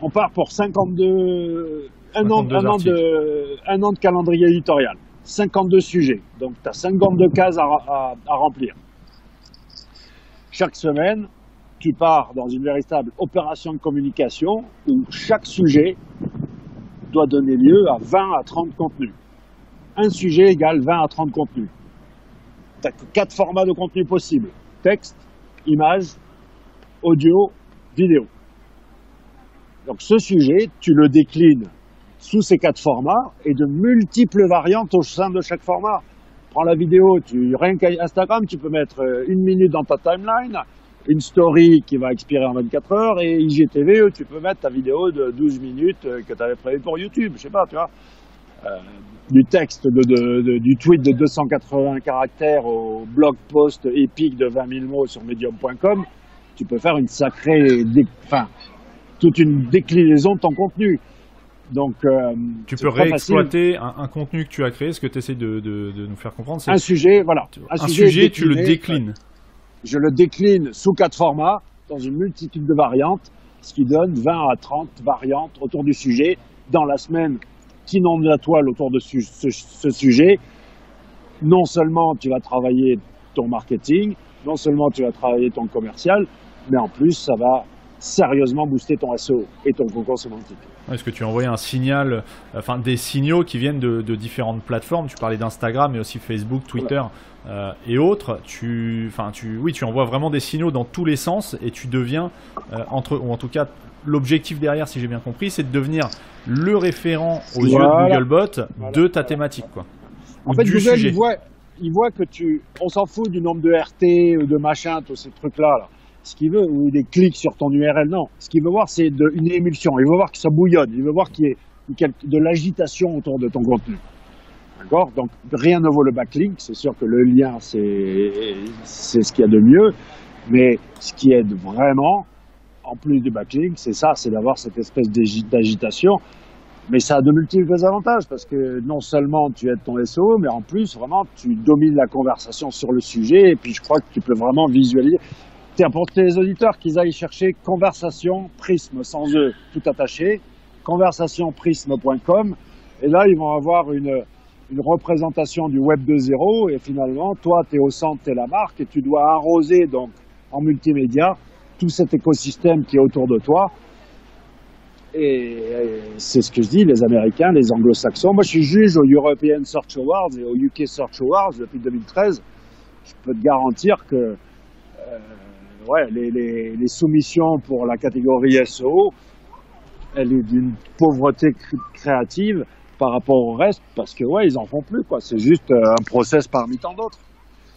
On part pour 52, un an de calendrier éditorial, 52 sujets. Donc, tu as 52 cases à remplir. Chaque semaine, tu pars dans une véritable opération de communication où chaque sujet doit donner lieu à 20 à 30 contenus. Un sujet égale 20 à 30 contenus. Tu as 4 formats de contenu possibles. Texte, image, audio, vidéo. Donc ce sujet, tu le déclines sous ces 4 formats et de multiples variantes au sein de chaque format. Prends la vidéo, rien qu'à Instagram, tu peux mettre 1 minute dans ta timeline, une story qui va expirer en 24 heures et IGTV, tu peux mettre ta vidéo de 12 minutes que tu avais prévue pour YouTube, je sais pas, tu vois. Du texte, du tweet de 280 caractères au blog post épique de 20 000 mots sur medium.com, tu peux faire une sacrée, toute une déclinaison de ton contenu. Donc, tu peux réexploiter un contenu que tu as créé. Ce que tu essaies de nous faire comprendre, c'est un sujet, voilà. Un sujet, tu le déclines. Je le décline sous 4 formats, dans une multitude de variantes, ce qui donne 20 à 30 variantes autour du sujet dans la semaine qui inonde la toile autour de ce sujet. Non seulement tu vas travailler ton marketing, non seulement tu vas travailler ton commercial, mais en plus ça va sérieusement booster ton SEO et ton concours sémantique. Est-ce que tu as envoyé un signal, des signaux qui viennent de différentes plateformes? Tu parlais d'Instagram, mais aussi Facebook, Twitter et autres. Tu envoies vraiment des signaux dans tous les sens et tu deviens, ou en tout cas, l'objectif derrière, si j'ai bien compris, c'est de devenir le référent aux yeux de Googlebot de ta thématique, quoi. En fait, Google, il voit que on s'en fout du nombre de RT ou de machin, tous ces trucs-là, là. Ce qu'il veut, ou des clics sur ton URL, non. Ce qu'il veut voir, c'est une émulsion. Il veut voir que ça bouillonne. Il veut voir qu'il y ait de l'agitation autour de ton contenu. D'accord? Donc, rien ne vaut le backlink. C'est sûr que le lien, c'est ce qu'il y a de mieux. Mais ce qui aide vraiment, en plus du backlink, c'est d'avoir cette espèce d'agitation. Mais ça a de multiples avantages parce que non seulement tu aides ton SEO, mais en plus, vraiment, tu domines la conversation sur le sujet. Et puis, je crois que tu peux vraiment visualiser. Tiens, pour tes auditeurs, qu'ils aillent chercher Conversation Prisme, sans E, tout attaché, conversationprisme.com. Et là, ils vont avoir une représentation du Web 2.0. Et finalement, toi, tu es au centre, tu es la marque, et tu dois arroser donc en multimédia tout cet écosystème qui est autour de toi. Et c'est ce que je dis, les Américains, les Anglo-Saxons. Moi, je suis juge aux European Search Awards et aux UK Search Awards depuis 2013. Je peux te garantir que les soumissions pour la catégorie SEO, elle est d'une pauvreté créative par rapport au reste, parce que ils en font plus, quoi. C'est juste un process parmi tant d'autres.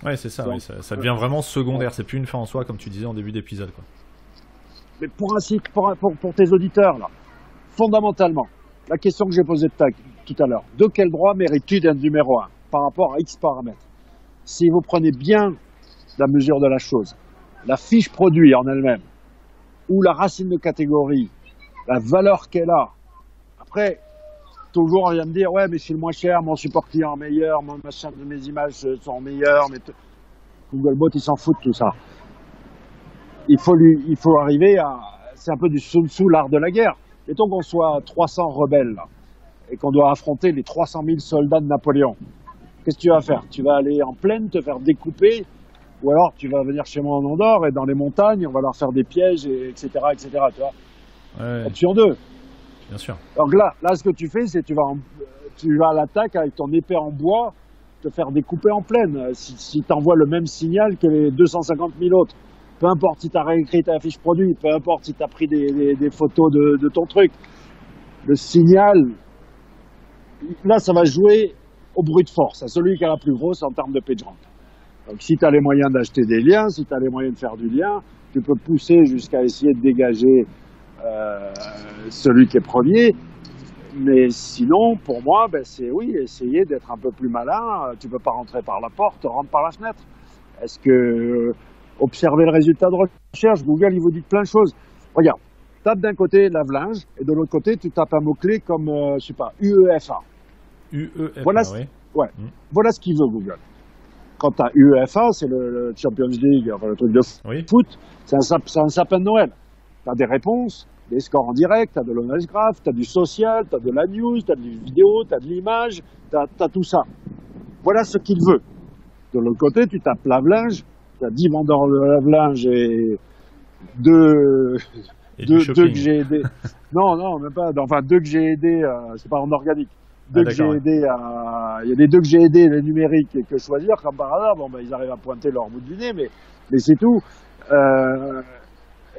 Ouais, c'est ça. Donc, ça devient vraiment secondaire. C'est plus une fin en soi, comme tu disais en début d'épisode, quoi. Mais pour tes auditeurs, là, fondamentalement, la question que j'ai posée tout à l'heure, de quel droit mérite-t-il d'être numéro 1 par rapport à X paramètres? Si vous prenez bien la mesure de la chose, la fiche produit en elle-même, ou la racine de catégorie, la valeur qu'elle a. Après, toujours on vient me dire, ouais, mais je suis le moins cher, mon support client est meilleur, mes images sont meilleures, Googlebot, il s'en fout de tout ça. Il faut arriver à, c'est un peu du Sun Tzu, l'art de la guerre. Mettons qu'on soit 300 rebelles, là, et qu'on doit affronter les 300 000 soldats de Napoléon. Qu'est-ce que tu vas faire? Tu vas aller en plaine, te faire découper, ou alors tu vas venir chez moi en Andorre et dans les montagnes, on va leur faire des pièges, etc., tu vois. Option 2. Bien sûr. Donc là, ce que tu fais, c'est tu vas à l'attaque avec ton épée en bois, te faire découper en plaine. Si tu envoies le même signal que les 250 000 autres, peu importe si tu as réécrit ta fiche produit, peu importe si tu as pris des photos de ton truc, le signal, là, ça va jouer au brute force, à celui qui a la plus grosse en termes de PageRank. Donc, si tu as les moyens d'acheter des liens, si tu as les moyens de faire du lien, tu peux pousser jusqu'à essayer de dégager celui qui est premier. Mais sinon, pour moi, c'est essayer d'être un peu plus malin. Tu peux pas rentrer par la porte, rentre par la fenêtre. Est-ce que observez le résultat de recherche, Google, il vous dit plein de choses. Regarde, tape d'un côté lave-linge et de l'autre côté, tu tapes un mot-clé comme, UEFA. UEFA, voilà, oui. Voilà ce qu'il veut, Google. Quand tu as UEFA, c'est le Champions League, enfin, le truc de foot, c'est un sapin de Noël. Tu as des réponses, des scores en direct, tu as de l'honnête graph, tu as du social, tu as de la news, tu as de la vidéo, tu as de l'image, tu as tout ça. Voilà ce qu'il veut. De l'autre côté, tu tapes lave-linge, tu as 10 vendeurs de lave-linge et deux que j'ai aidé. Non, même pas. Enfin, 2 que j'ai aidé, c'est pas en organique. 2 que j'ai aidé il y a des 2 que j'ai aidé, les numériques, et que choisir, comme par hasard, ils arrivent à pointer leur bout du nez, mais c'est tout.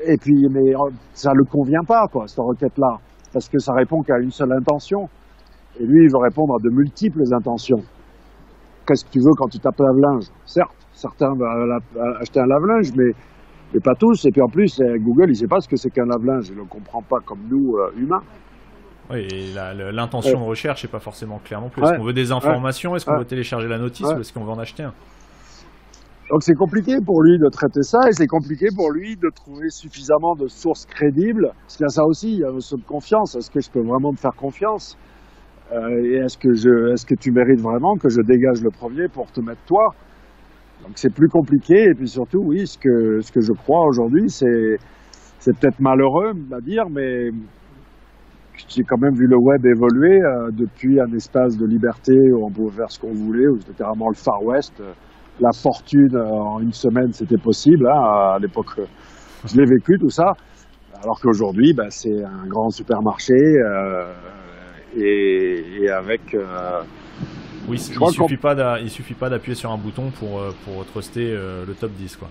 Et puis, mais ça le convient pas, quoi, cette requête-là, parce que ça répond qu'à une seule intention. Et lui, il veut répondre à de multiples intentions. Qu'est-ce que tu veux quand tu tapes lave-linge? Certes, certains vont acheter un lave-linge, mais pas tous. Et puis en plus, Google, il sait pas ce que c'est qu'un lave-linge. Il ne le comprend pas comme nous, humains. Oui, et l'intention de recherche n'est pas forcément claire non plus. Est-ce qu'on veut des informations? Est-ce qu'on veut télécharger la notice? Ou est-ce qu'on veut en acheter un? Donc c'est compliqué pour lui de traiter ça, et c'est compliqué pour lui de trouver suffisamment de sources crédibles. Parce qu'il y a ça aussi, il y a une notion de confiance. Est-ce que je peux vraiment te faire confiance? Et est-ce que tu mérites vraiment que je dégage le premier pour te mettre toi? Donc c'est plus compliqué. Et puis surtout, oui, ce que je crois aujourd'hui, c'est peut-être malheureux à dire, mais j'ai quand même vu le web évoluer depuis un espace de liberté où on pouvait faire ce qu'on voulait, où c'était carrément le Far West. La fortune en une semaine, c'était possible. Hein, à l'époque, je l'ai vécu tout ça. Alors qu'aujourd'hui, c'est un grand supermarché. Et avec. Oui, il suffit pas d'appuyer sur un bouton pour truster le top 10, quoi.